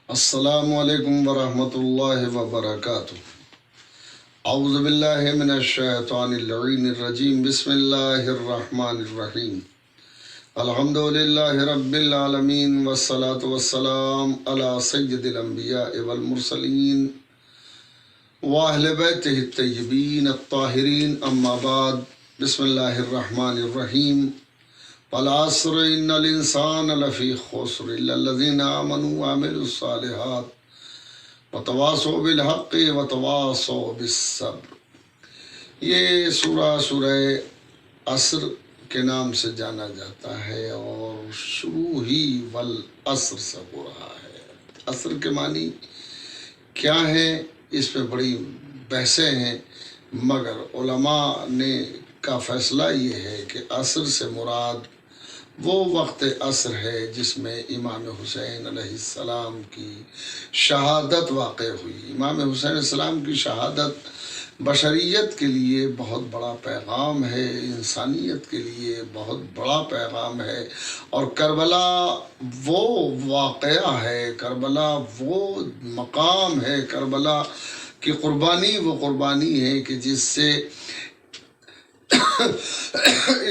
السلام علیکم ورحمۃ اللہ وبرکاتہ۔ اعوذ باللہ من الشیطان اللعین الرجیم، بسم اللہ الرحمن الرحیم۔ الحمد للہ رب العالمین والصلاة والسلام علی سید الانبیاء والمرسلین واہل بیتہ الطیبین الطاہرین، اما بعد، بسم اللہ الرحمن الرحیم۔ والعصر ان الانسان لفی خسر الا الذین آمنوا وعملوا الصالحات وتواصوا بالحق وتواصوا بالصبر۔ یہ سورہ عصر کے نام سے جانا جاتا ہے اور شروع ہی والعصر سے ہو رہا ہے۔ عصر کے معنی کیا ہے، اس پہ بڑی بحثیں ہیں، مگر علماء نے کا فیصلہ یہ ہے کہ عصر سے مراد وہ وقت عصر ہے جس میں امام حسین علیہ السلام کی شہادت واقع ہوئی۔ امام حسین علیہ السلام کی شہادت بشریت کے لیے بہت بڑا پیغام ہے، انسانیت کے لیے بہت بڑا پیغام ہے، اور کربلا وہ واقعہ ہے، کربلا وہ مقام ہے، کربلا کی قربانی وہ قربانی ہے کہ جس سے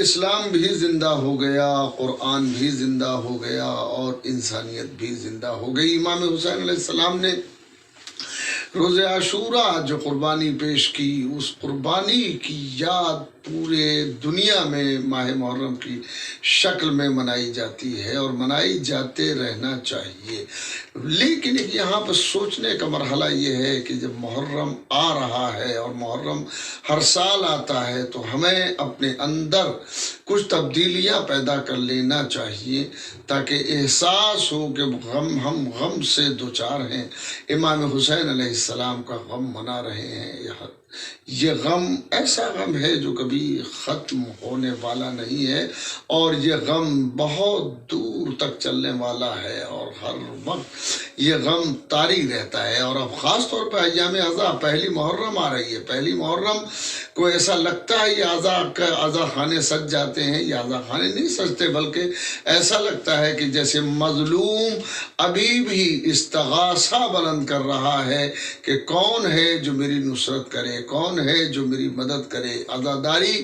اسلام بھی زندہ ہو گیا، قرآن بھی زندہ ہو گیا اور انسانیت بھی زندہ ہو گئی۔ امام حسین علیہ السلام نے روز عاشوراء جو قربانی پیش کی، اس قربانی کی یاد پورے دنیا میں ماہ محرم کی شکل میں منائی جاتی ہے اور منائی جاتے رہنا چاہیے۔ لیکن یہاں پر سوچنے کا مرحلہ یہ ہے کہ جب محرم آ رہا ہے اور محرم ہر سال آتا ہے تو ہمیں اپنے اندر کچھ تبدیلیاں پیدا کر لینا چاہیے تاکہ احساس ہو کہ ہم غم سے دوچار ہیں، امام حسین علیہ السلام کا غم منا رہے ہیں۔ یہ غم ایسا غم ہے جو کبھی ختم ہونے والا نہیں ہے، اور یہ غم بہت دور تک چلنے والا ہے، اور ہر وقت یہ غم طاری رہتا ہے۔ اور اب خاص طور پہ ایام عزا، پہلی محرم آ رہی ہے، پہلی محرم کو ایسا لگتا ہے یہ عزا خانے سج جاتے ہیں، یہ عزا خانے نہیں سجتے، بلکہ ایسا لگتا ہے کہ جیسے مظلوم ابھی بھی استغاثہ بلند کر رہا ہے کہ کون ہے جو میری نصرت کرے، کون ہے جو میری مدد کرے۔ عزاداری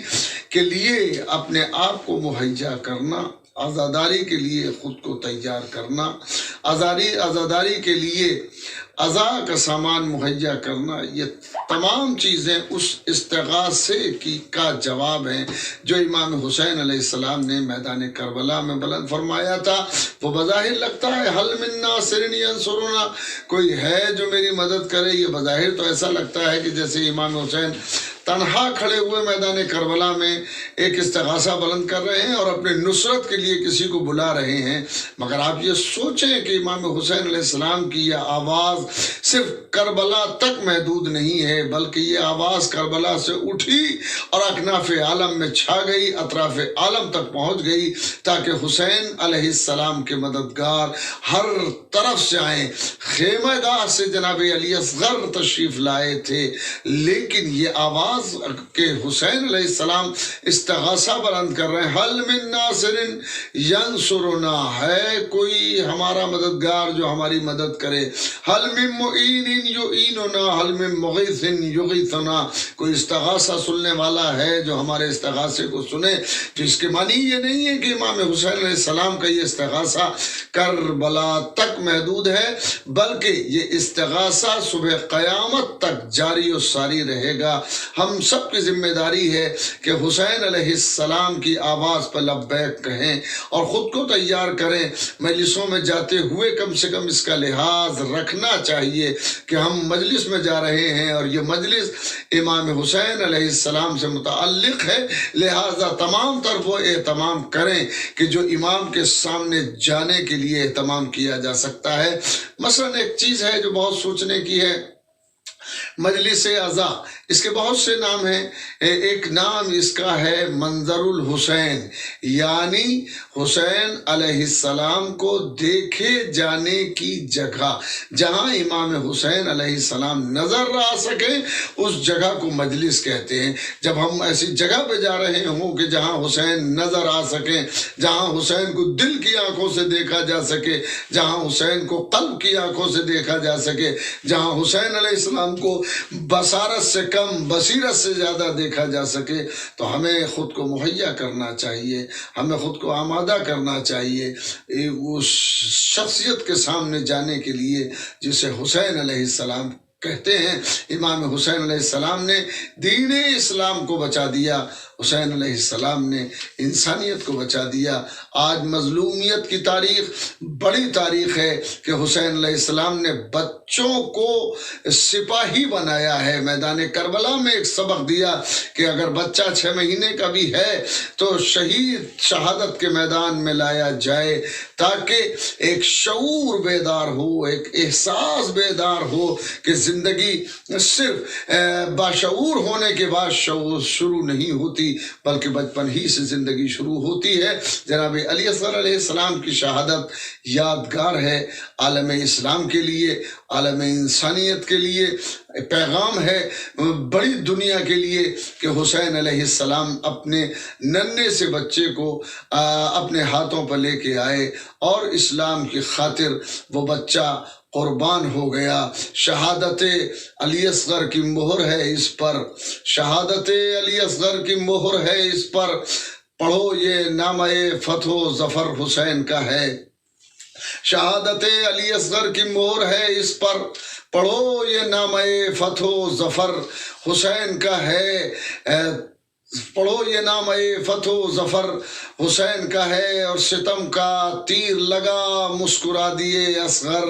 کے لیے اپنے آپ کو مہیا کرنا، عزاداری کے لیے خود کو تیار کرنا، عزاداری کے لیے عزا کا سامان مہیا کرنا، یہ تمام چیزیں اس استغاثے کا جواب ہیں جو امام حسین علیہ السلام نے میدان کربلا میں بلند فرمایا تھا۔ وہ بظاہر لگتا ہے حل من ناصر ینصرنا، کوئی ہے جو میری مدد کرے، یہ بظاہر تو ایسا لگتا ہے کہ جیسے امام حسین تنہا کھڑے ہوئے میدان کربلا میں ایک استغاثہ بلند کر رہے ہیں اور اپنے نصرت کے لیے کسی کو بلا رہے ہیں، مگر آپ یہ سوچیں کہ امام حسین علیہ السلام کی یہ آواز صرف کربلا تک محدود نہیں ہے، بلکہ یہ آواز کربلا سے اٹھی اور اکناف عالم میں چھا گئی، اطراف عالم تک پہنچ گئی، تاکہ حسین علیہ السلام کے مددگار ہر طرف سے آئیں۔ خیمہ گاہ سے جناب علی اصغر تشریف لائے تھے، لیکن یہ آواز کہ حسین علیہ السلام استغاثہ بلند کر رہے ہیں، حل من ناصر ینصرنا، ہے کوئی ہمارا مددگار جو ہماری مدد کرے، حل من معین یعیننا، حل من مغیث یغیثنا، کوئی استغاثہ سننے والا ہے جو ہمارے استغاثے کو سنے۔ تو اس کے معنی یہ نہیں ہے کہ امام حسین علیہ السلام کا یہ استغاثہ کربلا تک محدود ہے، بلکہ یہ استغاثہ صبح قیامت تک جاری و ساری رہے گا۔ ہم سب کی ذمہ داری ہے کہ حسین علیہ السلام کی آواز پر لبیک کہیں اور خود کو تیار کریں۔ مجلسوں میں جاتے ہوئے کم سے کم اس کا لحاظ رکھنا چاہیے کہ ہم مجلس میں جا رہے ہیں اور یہ مجلس امام حسین علیہ السلام سے متعلق ہے، لہٰذا تمام تر وہ اہتمام کریں کہ جو امام کے سامنے جانے کے لیے اہتمام کیا جا سکتا ہے۔ مثلا ایک چیز ہے جو بہت سوچنے کی ہے، مجلس ازا، اس کے بہت سے نام ہیں، ایک نام اس کا ہے منظر الحسین، یعنی حسین علیہ السلام کو دیکھے جانے کی جگہ، جہاں امام حسین علیہ السلام نظر آ سکے اس جگہ کو مجلس کہتے ہیں۔ جب ہم ایسی جگہ پہ جا رہے ہوں کہ جہاں حسین نظر آ سکیں، جہاں حسین کو دل کی آنکھوں سے دیکھا جا سکے، جہاں حسین کو قلب کی آنکھوں سے دیکھا جا سکے، جہاں حسین علیہ السلام کو بصارت سے کم بصیرت سے زیادہ دیکھا جا سکے، تو ہمیں خود کو مہیا کرنا چاہیے، ہمیں خود کو آمادہ کرنا چاہیے اس شخصیت کے سامنے جانے کے لیے جسے حسین علیہ السلام کہتے ہیں۔ امام حسین علیہ السلام نے دین اسلام کو بچا دیا، حسین علیہ السلام نے انسانیت کو بچا دیا۔ آج مظلومیت کی تاریخ بڑی تاریخ ہے کہ حسین علیہ السلام نے بچوں کو سپاہی بنایا ہے۔ میدان کربلا میں ایک سبق دیا کہ اگر بچہ 6 مہینے کا بھی ہے تو شہادت کے میدان میں لایا جائے، تاکہ ایک شعور بیدار ہو، ایک احساس بیدار ہو کہ زندگی صرف باشعور ہونے کے بعد شروع نہیں ہوتی، بلکہ بچپن ہی سے زندگی شروع ہوتی ہے۔ جناب علی اصغر علیہ السلام کی شہادت یادگار ہے، عالم اسلام کے لیے، عالم انسانیت کے لیے پیغام ہے، بڑی دنیا کے لیے کہ حسین علیہ السلام اپنے ننھے سے بچے کو اپنے ہاتھوں پر لے کے آئے اور اسلام کی خاطر وہ بچہ قربان ہو گیا۔ شہادت علی اصغر کی مہر ہے اس پر، شہادت علی اصغر کی مہر ہے اس پر۔ پڑھو یہ نامہ فتح و ظفر حسین کا ہے، شہادت علی اصغر کی مہر ہے اس پر۔ پڑھو یہ نامہ فتح و ظفر حسین کا ہے، پڑھو یہ نامہ فتح و ظفر حسین کا ہے۔ اور ستم کا تیر لگا مسکرا دیے اصغر،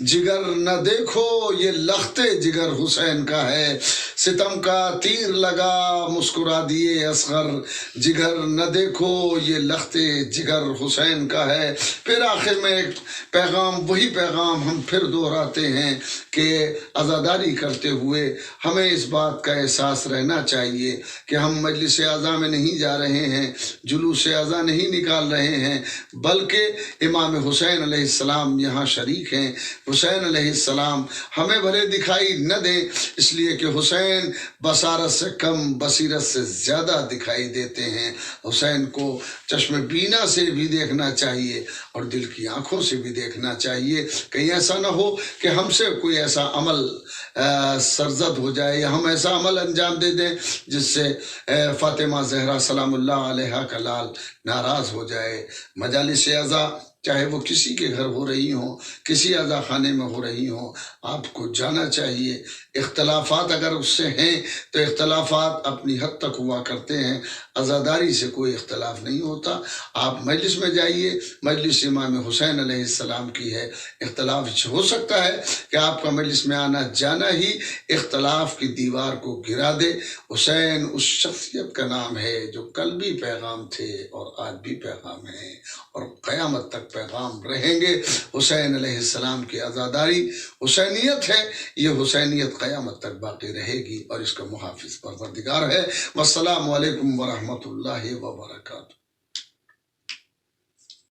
جگر نہ دیکھو یہ لخت جگر حسین کا ہے۔ ستم کا تیر لگا مسکرا دیے اصغر، جگر نہ دیکھو یہ لخت جگر حسین کا ہے۔ پھر آخر میں ایک پیغام، وہی پیغام ہم پھر دہراتے ہیں کہ عزاداری کرتے ہوئے ہمیں اس بات کا احساس رہنا چاہیے کہ ہم مجلس اعزا میں نہیں جا رہے ہیں، جلوس اعزا نہیں نکال رہے ہیں، بلکہ امام حسین علیہ السلام یہاں شریک ہیں۔ حسین علیہ السلام ہمیں بھلے دکھائی نہ دیں، اس لیے کہ حسین بصارت سے کم بصیرت سے زیادہ دکھائی دیتے ہیں۔ حسین کو چشم بینا سے بھی دیکھنا چاہیے اور دل کی آنکھوں سے بھی دیکھنا چاہیے، کہیں ایسا نہ ہو کہ ہم سے کوئی ایسا عمل سرزد ہو جائے یا ہم ایسا عمل انجام دے دیں جس سے فاطمہ زہرا سلام اللہ علیہا کا لال ناراض ہو جائے۔ مجالس اعزا چاہے وہ کسی کے گھر ہو رہی ہوں، کسی عزا خانے میں ہو رہی ہوں، آپ کو جانا چاہیے۔ اختلافات اگر اس سے ہیں تو اختلافات اپنی حد تک ہوا کرتے ہیں، عزاداری سے کوئی اختلاف نہیں ہوتا۔ آپ مجلس میں جائیے، مجلس امام حسین علیہ السلام کی ہے۔ اختلاف ہو سکتا ہے کہ آپ کا مجلس میں آنا جانا ہی اختلاف کی دیوار کو گرا دے۔ حسین اس شخصیت کا نام ہے جو کل بھی پیغام تھے اور آج بھی پیغام ہیں اور قیامت تک پیغام رہیں گے۔ حسین علیہ السلام کی عزاداری حسینیت ہے، یہ حسینیت قیامت تک باقی رہے گی اور اس کا محافظ پروردگار ہے۔ والسلام علیکم ورحمۃ اللہ وبرکاتہ۔